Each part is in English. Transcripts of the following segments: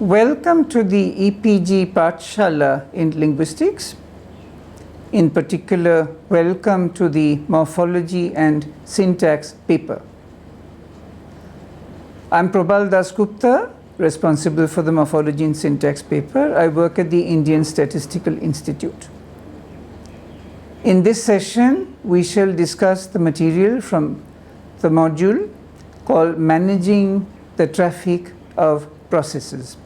Welcome to the EPG Pathshala in linguistics. In particular, welcome to the morphology and syntax paper. I'm Prabal Dasgupta, responsible for the morphology and syntax paper. I work at the Indian Statistical Institute. In this session, we shall discuss the material from the module called Managing the Traffic of Processes.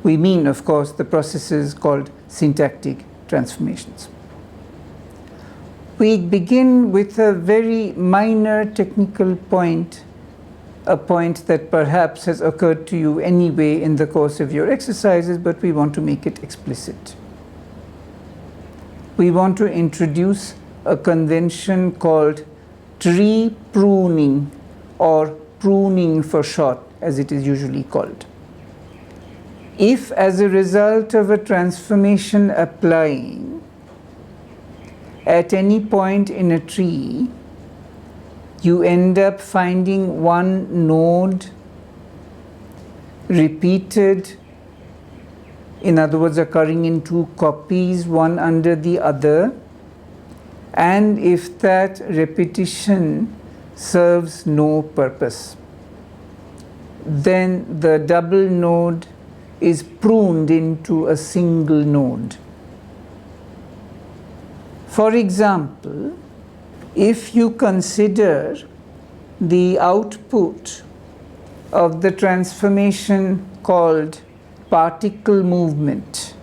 We mean, of course, the processes called syntactic transformations. We begin with a very minor technical point, a point that perhaps has occurred to you anyway in the course of your exercises, but we want to make it explicit. We want to introduce a convention called tree pruning, or pruning for short, as it is usually called. If, as a result of a transformation applying at any point in a tree, you end up finding one node repeated, in other words, occurring in two copies, one under the other, and if that repetition serves no purpose, then the double node is pruned into a single node. For example, if you consider the output of the transformation called particle movement,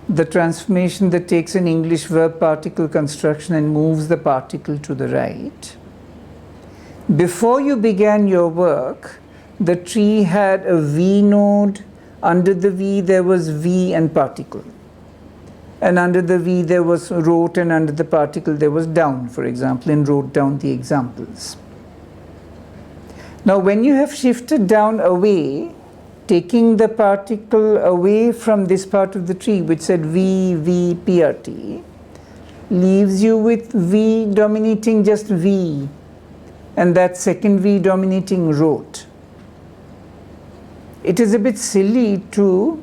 the transformation that takes an English verb particle construction and moves the particle to the right, before you began your work, the tree had a V node. Under the V there was V and particle, and under the V there was wrote, and under the particle there was down, for example, and wrote down the examples. Now when you have shifted down away, taking the particle away from this part of the tree which said V, V, PRT, leaves you with V dominating just V, and that second V dominating wrote. It is a bit silly to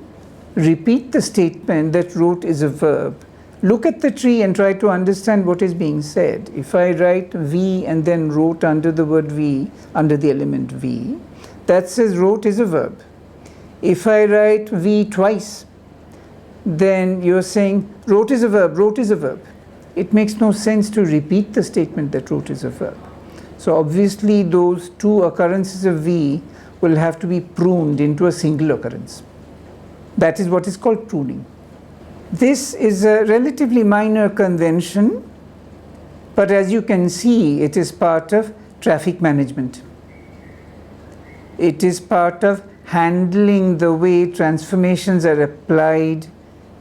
repeat the statement that wrote is a verb. Look at the tree and try to understand what is being said. If I write V and then wrote under the word V, under the element V, that says wrote is a verb. If I write V twice, then you're saying wrote is a verb, wrote is a verb. It makes no sense to repeat the statement that wrote is a verb. So obviously those two occurrences of V will have to be pruned into a single occurrence. That is what is called pruning. This is a relatively minor convention, but as you can see, it is part of traffic management. It is part of handling the way transformations are applied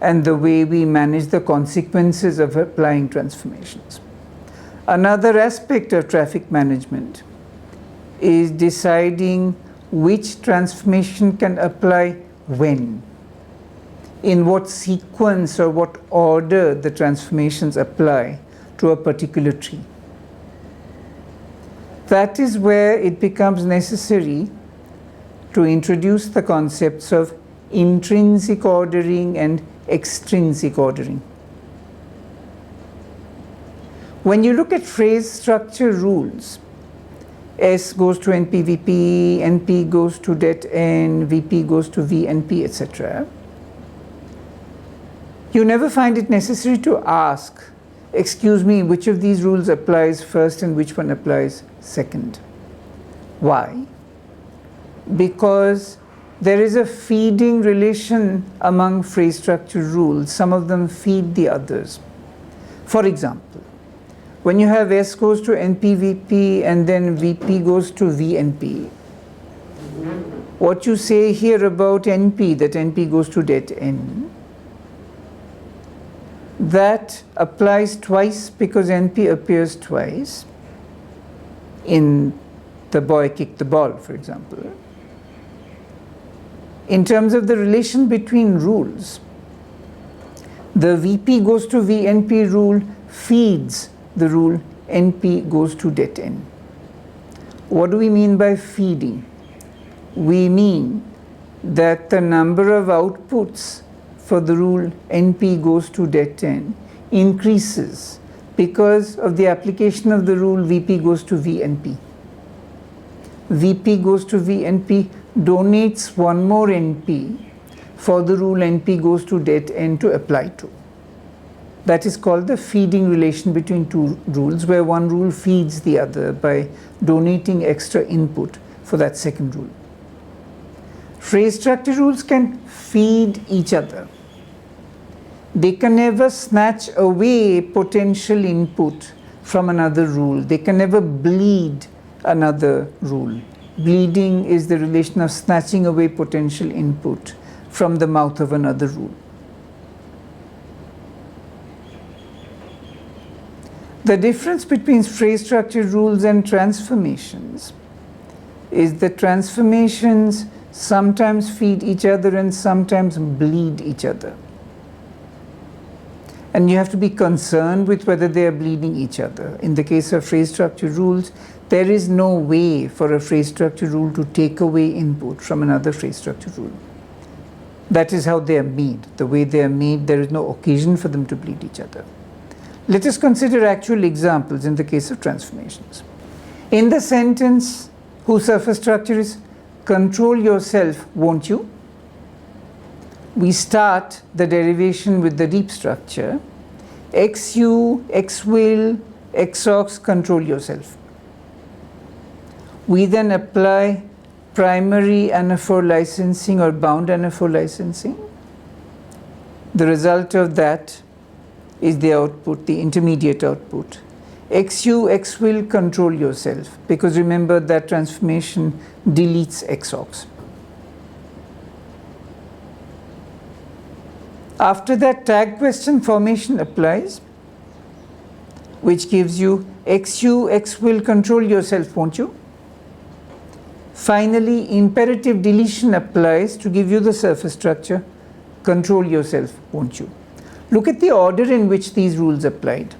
and the way we manage the consequences of applying transformations. Another aspect of traffic management is deciding which transformation can apply when, in what sequence or what order the transformations apply to a particular tree. That is where it becomes necessary to introduce the concepts of intrinsic ordering and extrinsic ordering. When you look at phrase structure rules, S goes to NP VP, NP goes to det N, VP goes to VNP, etc. You never find it necessary to ask, excuse me, which of these rules applies first and which one applies second. Why? Because there is a feeding relation among phrase structure rules. Some of them feed the others. For example, when you have S goes to NP VP and then VP goes to VNP, what you say here about NP, that NP goes to det N, that applies twice because NP appears twice in the boy kicked the ball, for example. In terms of the relation between rules, the VP goes to VNP rule feeds the rule NP goes to det N. What do we mean by feeding? We mean that the number of outputs for the rule NP goes to det n increases because of the application of the rule VP goes to VNP. VP goes to VNP donates one more NP for the rule NP goes to det n to apply to. That is called the feeding relation between two rules, where one rule feeds the other by donating extra input for that second rule. Phrase structure rules can feed each other. They can never snatch away potential input from another rule. They can never bleed another rule. Bleeding is the relation of snatching away potential input from the mouth of another rule. The difference between phrase structure rules and transformations is that transformations sometimes feed each other and sometimes bleed each other. And you have to be concerned with whether they are bleeding each other. In the case of phrase structure rules, there is no way for a phrase structure rule to take away input from another phrase structure rule. That is how they are made. The way they are made, there is no occasion for them to bleed each other. Let us consider actual examples in the case of transformations. In the sentence, whose surface structure is control yourself, won't you? We start the derivation with the deep structure, XU, X will, XOX, control yourself. We then apply primary anaphore licensing or bound anaphore licensing. The result of that is the output, the intermediate output. XU, X will, control yourself, because remember that transformation deletes XOX. After that, tag question formation applies, which gives you XU, X will, control yourself, won't you? Finally, imperative deletion applies to give you the surface structure, control yourself, won't you? Look at the order in which these rules applied.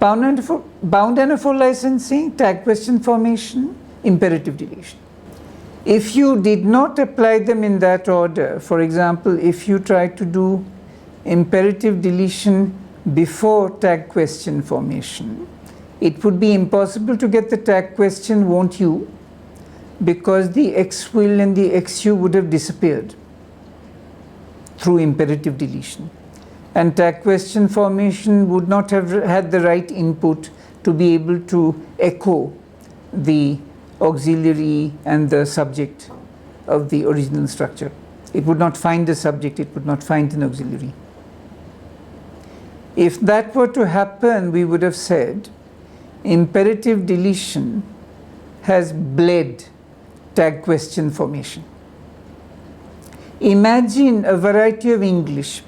Bound anaphore licensing, tag question formation, imperative deletion. If you did not apply them in that order, for example, if you try to do imperative deletion before tag question formation, it would be impossible to get the tag question, won't you? Because the X will and the XU would have disappeared through imperative deletion. And tag question formation would not have had the right input to be able to echo the auxiliary and the subject of the original structure. It would not find a subject, it would not find an auxiliary. If that were to happen, we would have said imperative deletion has bled tag question formation. Imagine a variety of English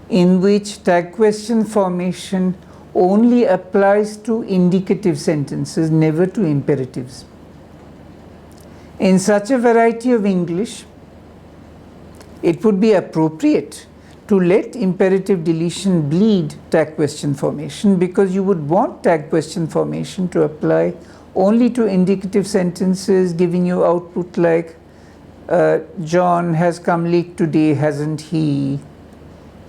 in which tag question formation only applies to indicative sentences, never to imperatives. In such a variety of English, it would be appropriate to let imperative deletion bleed tag question formation, because you would want tag question formation to apply only to indicative sentences, giving you output like John has come late today, hasn't he?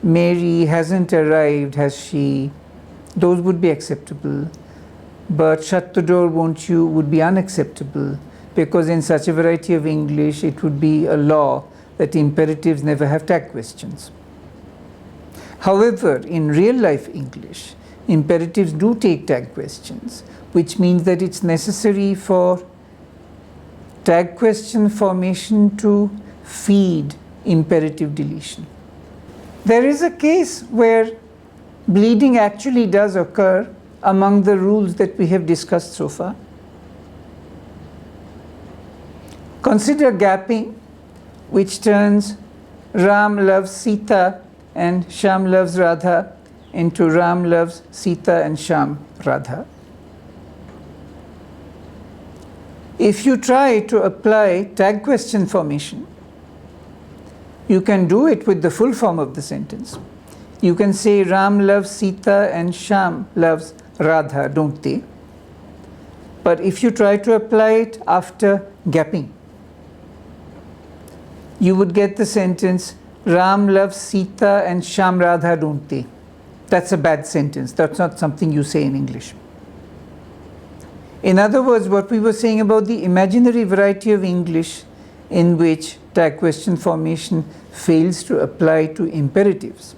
Mary hasn't arrived, has she? Those would be acceptable. But shut the door, won't you, would be unacceptable, because in such a variety of English, it would be a law that imperatives never have tag questions. However, in real life English, imperatives do take tag questions, which means that it's necessary for tag question formation to feed imperative deletion. There is a case where bleeding actually does occur among the rules that we have discussed so far. Consider gapping, which turns Ram loves Sita and Shyam loves Radha into Ram loves Sita and Shyam Radha. If you try to apply tag question formation, you can do it with the full form of the sentence. You can say Ram loves Sita and Shyam loves Radha, don't they? But if you try to apply it after gapping, you would get the sentence, Ram loves Sita and Shyam Radha, don't they? That's a bad sentence. That's not something you say in English. In other words, what we were saying about the imaginary variety of English in which tag question formation fails to apply to imperatives.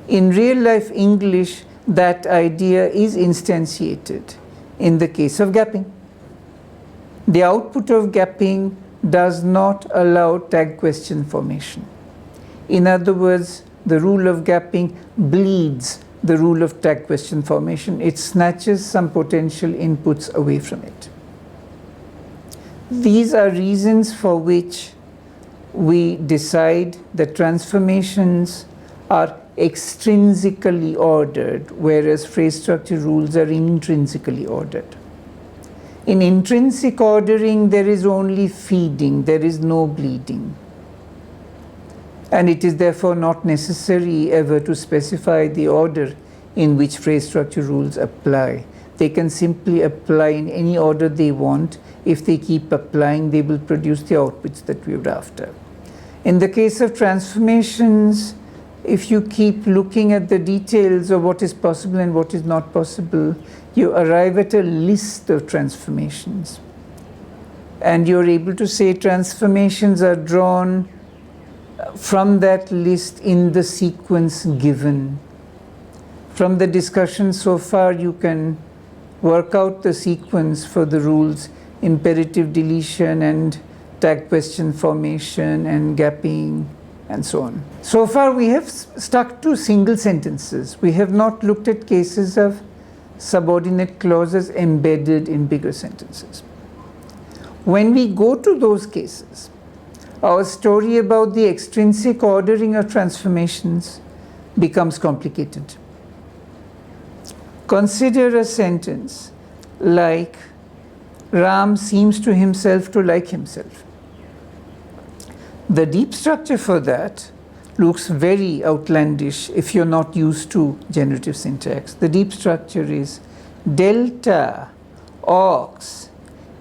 In real life English, that idea is instantiated in the case of gapping. The output of gapping does not allow tag question formation. In other words, the rule of gapping bleeds the rule of tag question formation. It snatches some potential inputs away from it. These are reasons for which we decide that transformations are extrinsically ordered, whereas phrase structure rules are intrinsically ordered. In intrinsic ordering, there is only feeding, there is no bleeding. And it is therefore not necessary ever to specify the order in which phrase structure rules apply. They can simply apply in any order they want. If they keep applying, they will produce the outputs that we are after. In the case of transformations, if you keep looking at the details of what is possible and what is not possible, you arrive at a list of transformations. And you're able to say transformations are drawn from that list in the sequence given. From the discussion so far, you can work out the sequence for the rules imperative deletion and tag question formation and gapping and so on. So far we have stuck to single sentences. We have not looked at cases of subordinate clauses embedded in bigger sentences. When we go to those cases, our story about the extrinsic ordering of transformations becomes complicated. Consider a sentence like, Ram seems to himself to like himself. The deep structure for that looks very outlandish if you're not used to generative syntax. The deep structure is delta aux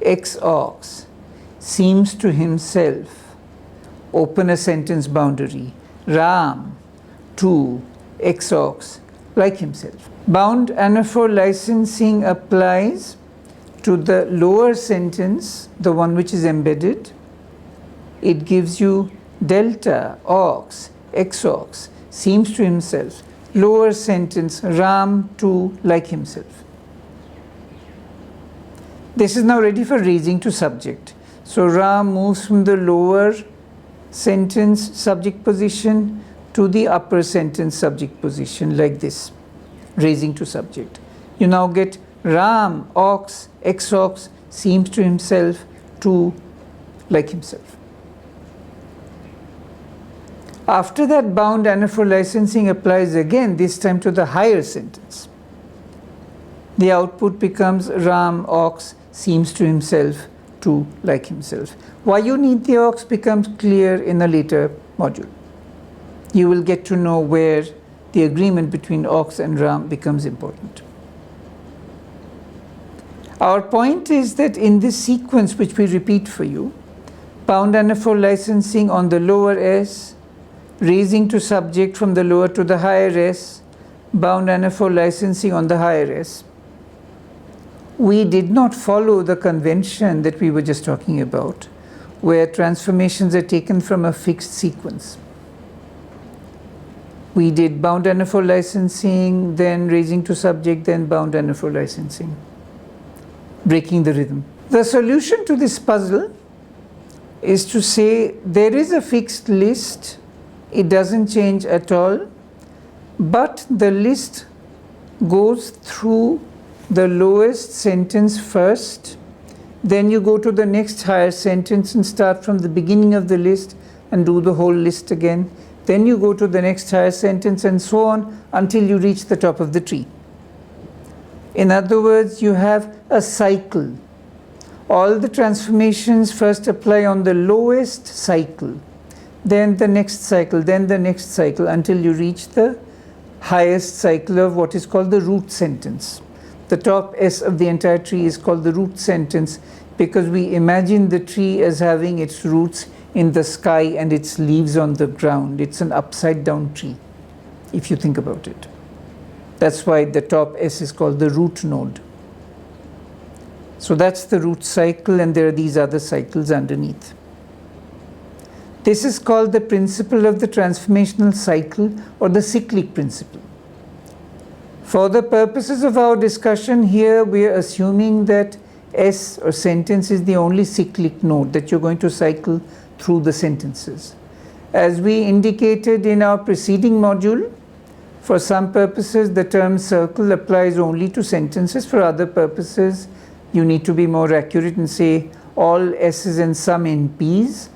x aux seems to himself, open a sentence boundary, Ram to x aux like himself. Bound anaphor licensing applies to the lower sentence, the one which is embedded. It gives you delta aux x aux seems to himself, lower sentence, Ram to like himself. This is now ready for raising to subject. So Ram moves from the lower sentence subject position to the upper sentence subject position like this, raising to subject. You now get Ram aux x aux seems to himself to like himself. After that, bound anaphor licensing applies again, this time to the higher sentence. The output becomes Ram aux seems to himself to like himself. Why you need the aux becomes clear in a later module. You will get to know where the agreement between aux and Ram becomes important. Our point is that in this sequence which we repeat for you, bound anaphor licensing on the lower S, raising to subject from the lower to the higher S, bound anaphor licensing on the higher S. We did not follow the convention that we were just talking about, where transformations are taken from a fixed sequence. We did bound anaphor licensing, then raising to subject, then bound anaphor licensing, breaking the rhythm. The solution to this puzzle is to say there is a fixed list. It doesn't change at all, but the list goes through the lowest sentence first, then you go to the next higher sentence and start from the beginning of the list and do the whole list again. Then you go to the next higher sentence and so on until you reach the top of the tree. In other words, you have a cycle. All the transformations first apply on the lowest cycle, then the next cycle, then the next cycle, until you reach the highest cycle of what is called the root sentence. The top S of the entire tree is called the root sentence because we imagine the tree as having its roots in the sky and its leaves on the ground. It's an upside down tree, if you think about it. That's why the top S is called the root node. So that's the root cycle, and there are these other cycles underneath. This is called the principle of the transformational cycle, or the cyclic principle. For the purposes of our discussion here, we are assuming that S, or sentence, is the only cyclic node, that you're going to cycle through the sentences. As we indicated in our preceding module, for some purposes the term circle applies only to sentences. For other purposes, you need to be more accurate and say all S's and some NP's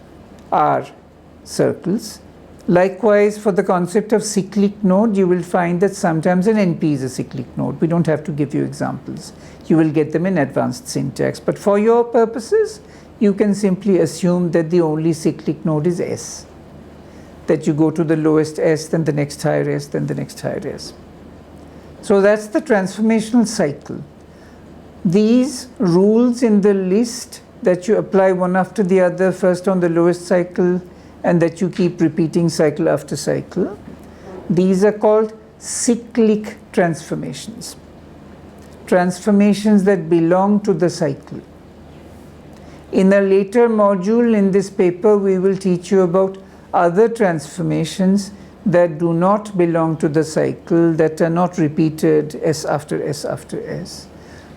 are circles. Likewise, for the concept of cyclic node, you will find that sometimes an NP is a cyclic node. We don't have to give you examples. You will get them in advanced syntax. But for your purposes, you can simply assume that the only cyclic node is S. That you go to the lowest S, then the next higher S, then the next higher S. So that's the transformational cycle. These rules in the list that you apply one after the other, first on the lowest cycle, and that you keep repeating cycle after cycle, these are called cyclic transformations. Transformations that belong to the cycle. In a later module in this paper, we will teach you about other transformations that do not belong to the cycle, that are not repeated S after S after S.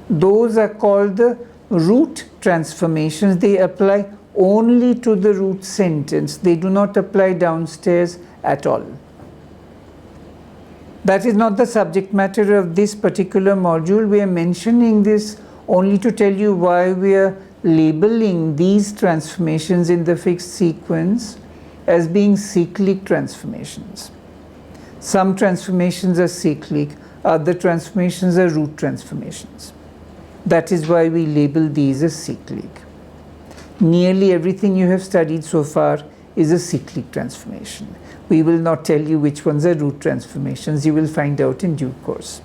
Those are called the root transformations. They apply only to the root sentence. They do not apply downstairs at all. That is not the subject matter of this particular module. We are mentioning this only to tell you why we are labeling these transformations in the fixed sequence as being cyclic transformations. Some transformations are cyclic, other transformations are root transformations. That is why we label these as cyclic. Nearly everything you have studied so far is a cyclic transformation. We will not tell you which ones are root transformations. You will find out in due course.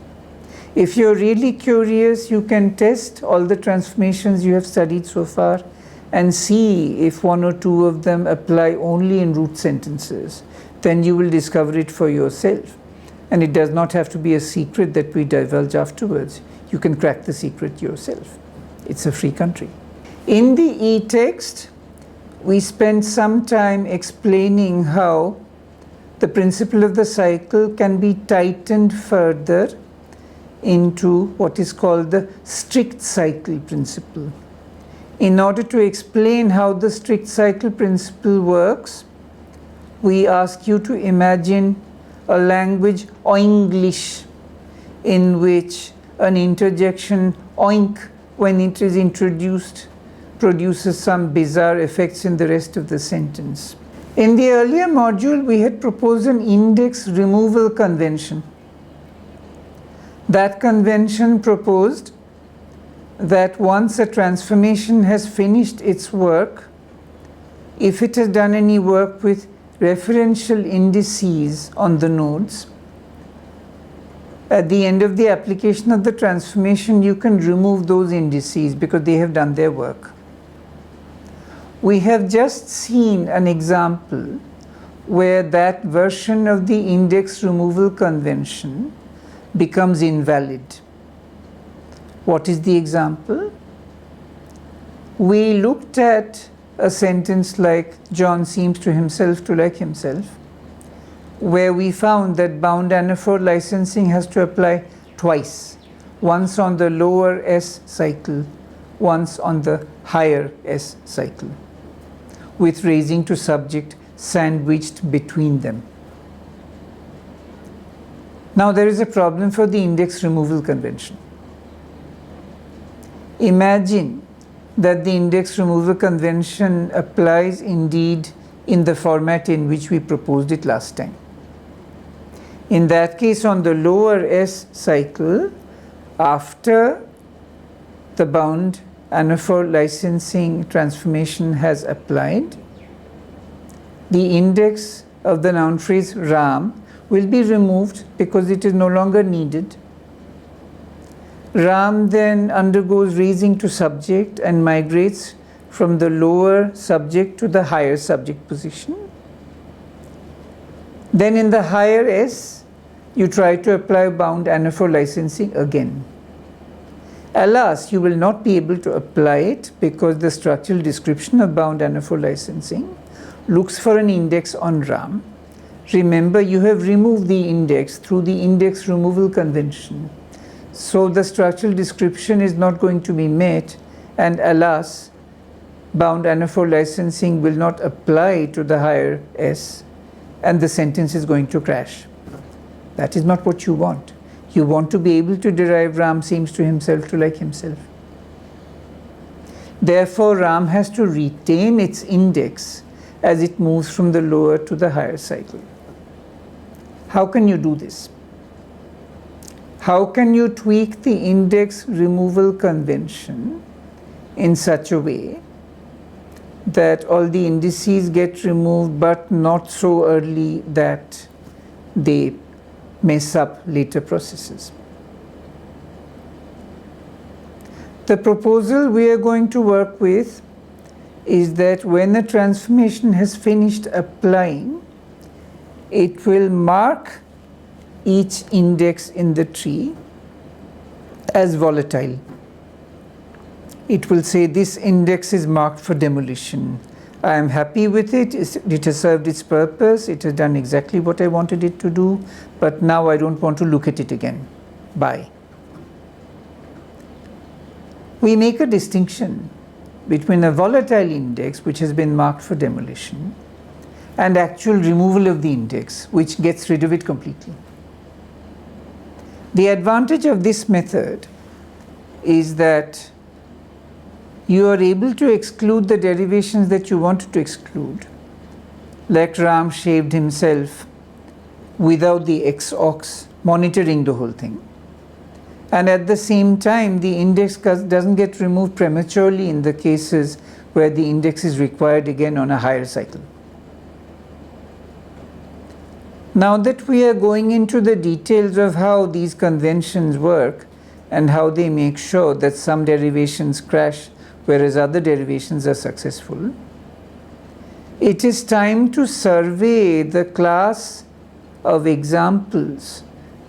If you're really curious, you can test all the transformations you have studied so far and see if one or two of them apply only in root sentences. Then you will discover it for yourself. And it does not have to be a secret that we divulge afterwards. You can crack the secret yourself. It's a free country. In the e-text, we spend some time explaining how the principle of the cycle can be tightened further into what is called the strict cycle principle. In order to explain how the strict cycle principle works, we ask you to imagine a language Oenglish in which an interjection oink, when it is introduced, produces some bizarre effects in the rest of the sentence. In the earlier module, we had proposed an index removal convention. That convention proposed that once a transformation has finished its work, if it has done any work with referential indices on the nodes, at the end of the application of the transformation, you can remove those indices because they have done their work. We have just seen an example where that version of the index removal convention becomes invalid. What is the example? We looked at a sentence like John seems to himself to like himself, where we found that bound anaphor licensing has to apply twice, once on the lower S cycle, once on the higher S cycle, with raising to subject sandwiched between them. Now there is a problem for the index removal convention. Imagine that the index removal convention applies indeed in the format in which we proposed it last time. In that case, on the lower S cycle, after the bound anaphor licensing transformation has applied, the index of the noun phrase Ram will be removed because it is no longer needed. Ram then undergoes raising to subject and migrates from the lower subject to the higher subject position. Then in the higher S, you try to apply bound anaphor licensing again. Alas, you will not be able to apply it because the structural description of bound anaphor licensing looks for an index on RAM. Remember, you have removed the index through the index removal convention. So the structural description is not going to be met, and alas, bound anaphor licensing will not apply to the higher S, and the sentence is going to crash. That is not what you want. You want to be able to derive Ram seems to himself to like himself. Therefore, Ram has to retain its index as it moves from the lower to the higher cycle. How can you do this? How can you tweak the index removal convention in such a way that all the indices get removed but not so early that they mess up later processes? The proposal we are going to work with is that when a transformation has finished applying, it will mark each index in the tree as volatile. It will say this index is marked for demolition. I am happy with it. It has served its purpose. It has done exactly what I wanted it to do, but now I don't want to look at it again. Bye. We make a distinction between a volatile index which has been marked for demolition and actual removal of the index, which gets rid of it completely. The advantage of this method is that you are able to exclude the derivations that you wanted to exclude, like Ram shaved himself without the XOX monitoring the whole thing. And at the same time, the index doesn't get removed prematurely in the cases where the index is required again on a higher cycle. Now that we are going into the details of how these conventions work and how they make sure that some derivations crash whereas other derivations are successful, it is time to survey the class of examples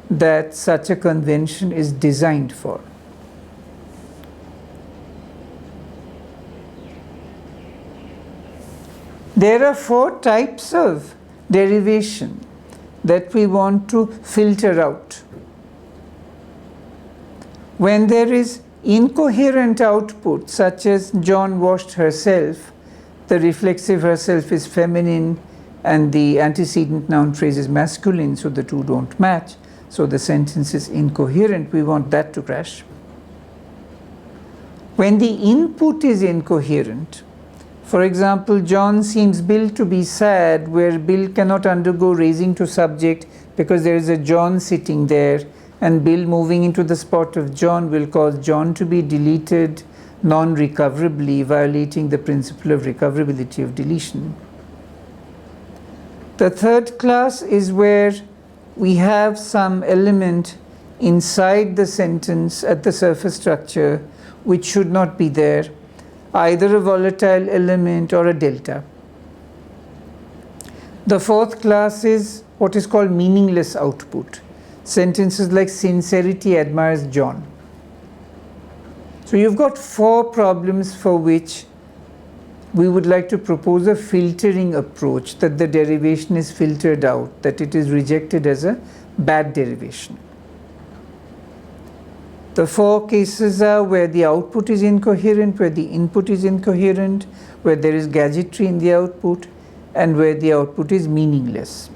that such a convention is designed for. There are 4 types of derivation that we want to filter out. When there is incoherent output, such as John washed herself, the reflexive herself is feminine and the antecedent noun phrase is masculine, so the two don't match, so the sentence is incoherent, we want that to crash. When the input is incoherent, for example, John seems Bill to be sad, where Bill cannot undergo raising to subject because there is a John sitting there, and Bill moving into the spot of John will cause John to be deleted non-recoverably, violating the principle of recoverability of deletion. The third class is where we have some element inside the sentence at the surface structure which should not be there, either a volatile element or a delta. The fourth class is what is called meaningless output. Sentences like sincerity admires John. So you've got 4 problems for which we would like to propose a filtering approach, that the derivation is filtered out, that it is rejected as a bad derivation. The 4 cases are where the output is incoherent, where the input is incoherent, where there is gadgetry in the output, and where the output is meaningless.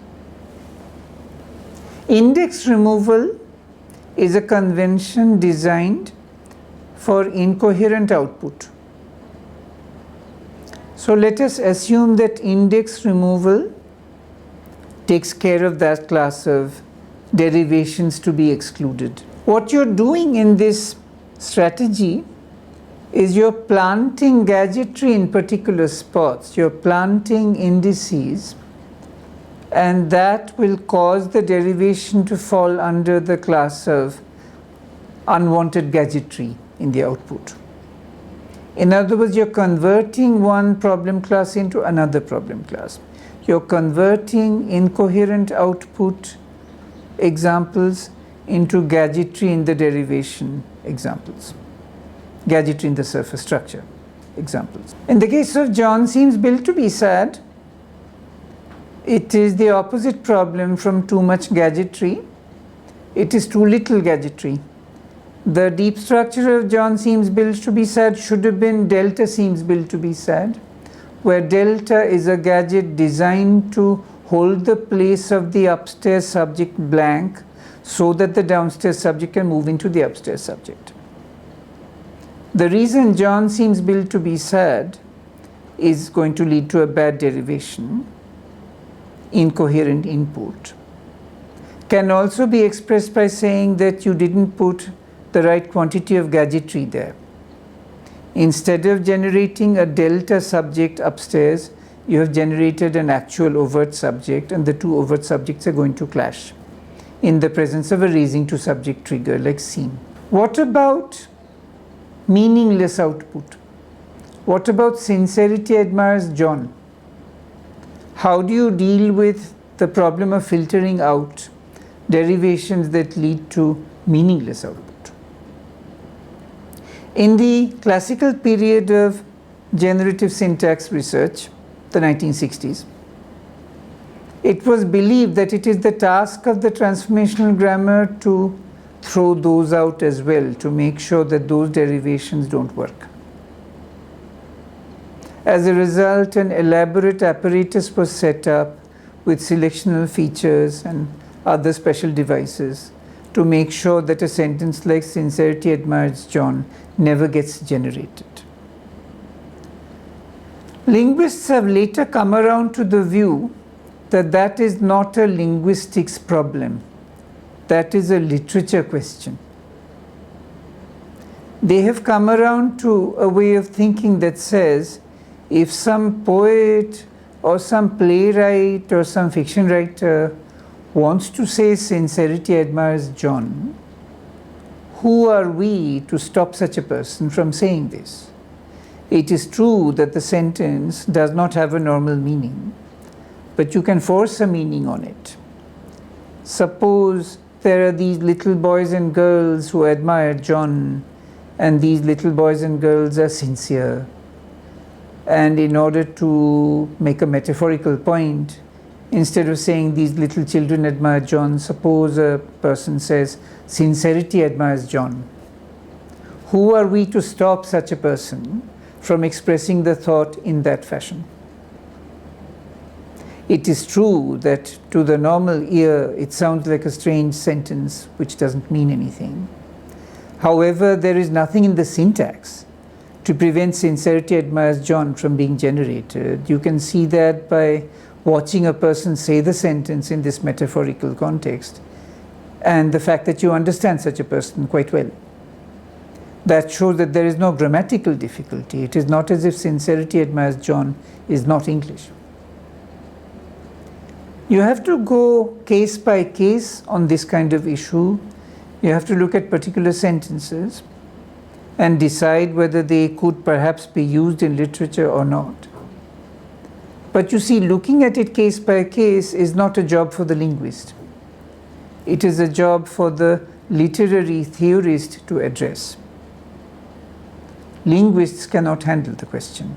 Index removal is a convention designed for incoherent output. So let us assume that index removal takes care of that class of derivations to be excluded. What you're doing in this strategy is you're planting gadgetry in particular spots, you're planting indices, and that will cause the derivation to fall under the class of unwanted gadgetry in the output. In other words, you're converting one problem class into another problem class. You're converting incoherent output examples into gadgetry in the derivation examples, gadgetry in the surface structure examples. In the case of John seems built to be sad, it is the opposite problem from too much gadgetry. It is too little gadgetry. The deep structure of John seems built to be sad should have been delta seems built to be sad, where delta is a gadget designed to hold the place of the upstairs subject blank so that the downstairs subject can move into the upstairs subject. The reason John seems built to be sad is going to lead to a bad derivation, incoherent input. Can also be expressed by saying that you didn't put the right quantity of gadgetry there. Instead of generating a delta subject upstairs, you have generated an actual overt subject, and the two overt subjects are going to clash in the presence of a raising to subject trigger like seem. What about meaningless output? What about sincerity admires John? How do you deal with the problem of filtering out derivations that lead to meaningless output? In the classical period of generative syntax research, the 1960s, it was believed that it is the task of the transformational grammar to throw those out as well, to make sure that those derivations don't work. As a result, an elaborate apparatus was set up with selectional features and other special devices to make sure that a sentence like sincerity admires John never gets generated. Linguists have later come around to the view that that is not a linguistics problem, that is a literature question. They have come around to a way of thinking that says if some poet or some playwright or some fiction writer wants to say sincerity admires John, who are we to stop such a person from saying this? It is true that the sentence does not have a normal meaning, but you can force a meaning on it. Suppose there are these little boys and girls who admire John, and these little boys and girls are sincere. And in order to make a metaphorical point, instead of saying these little children admire John, suppose a person says, sincerity admires John. Who are we to stop such a person from expressing the thought in that fashion? It is true that to the normal ear, it sounds like a strange sentence which doesn't mean anything. However, there is nothing in the syntax to prevent sincerity admires John from being generated. You can see that by watching a person say the sentence in this metaphorical context, and the fact that you understand such a person quite well. That shows that there is no grammatical difficulty. It is not as if sincerity admires John is not English. You have to go case by case on this kind of issue. You have to look at particular sentences and decide whether they could perhaps be used in literature or not. But you see, looking at it case by case is not a job for the linguist. It is a job for the literary theorist to address. Linguists cannot handle the question.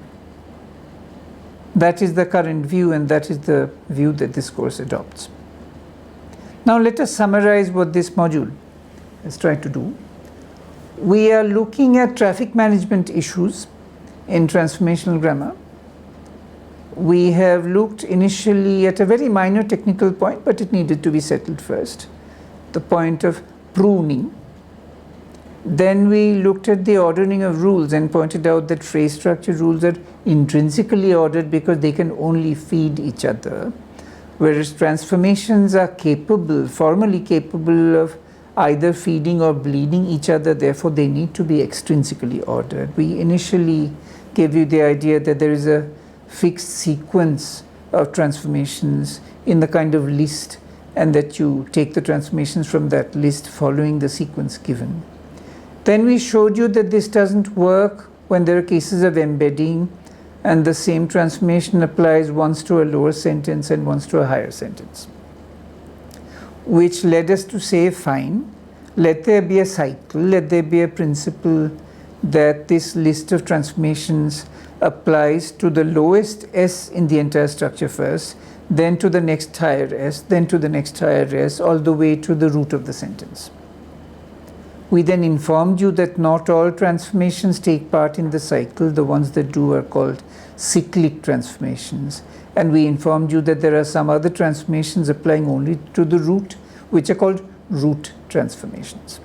That is the current view, and that is the view that this course adopts. Now let us summarize what this module has tried to do. We are looking at traffic management issues in transformational grammar. We have looked initially at a very minor technical point, but it needed to be settled first, the point of pruning. Then we looked at the ordering of rules and pointed out that phrase structure rules are intrinsically ordered because they can only feed each other, whereas transformations are capable, formally capable of either feeding or bleeding each other, therefore they need to be extrinsically ordered. We initially gave you the idea that there is a fixed sequence of transformations in the kind of list, and that you take the transformations from that list following the sequence given. Then we showed you that this doesn't work when there are cases of embedding and the same transformation applies once to a lower sentence and once to a higher sentence, which led us to say, fine, let there be a cycle, let there be a principle that this list of transformations applies to the lowest S in the entire structure first, then to the next higher S, then to the next higher S, all the way to the root of the sentence. We then informed you that not all transformations take part in the cycle. The ones that do are called cyclic transformations. And we informed you that there are some other transformations applying only to the root, which are called root transformations.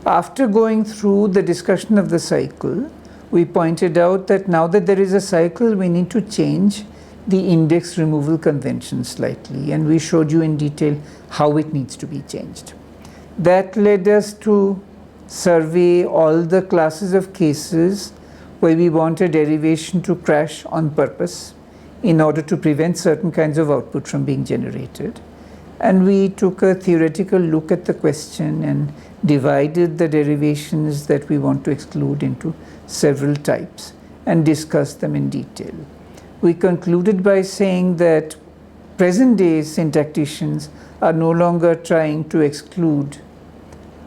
After going through the discussion of the cycle, we pointed out that now that there is a cycle, we need to change the index removal convention slightly, and we showed you in detail how it needs to be changed. That led us to survey all the classes of cases where we want a derivation to crash on purpose in order to prevent certain kinds of output from being generated. And we took a theoretical look at the question and divided the derivations that we want to exclude into several types and discussed them in detail. We concluded by saying that present-day syntacticians are no longer trying to exclude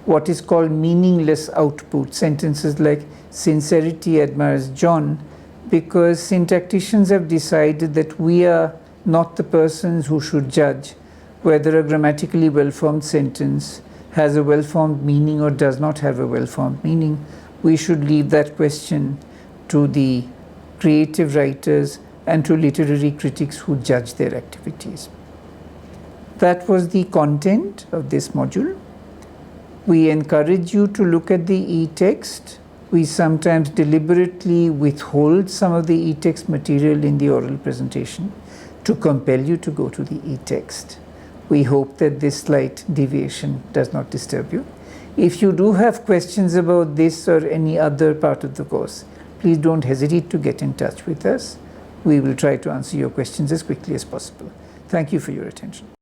what is called meaningless output, sentences like "sincerity admires John," because syntacticians have decided that we are not the persons who should judge whether a grammatically well-formed sentence has a well-formed meaning or does not have a well-formed meaning. We should leave that question to the creative writers and to literary critics who judge their activities. That was the content of this module. We encourage you to look at the e-text. We sometimes deliberately withhold some of the e-text material in the oral presentation to compel you to go to the e-text. We hope that this slight deviation does not disturb you. If you do have questions about this or any other part of the course, please don't hesitate to get in touch with us. We will try to answer your questions as quickly as possible. Thank you for your attention.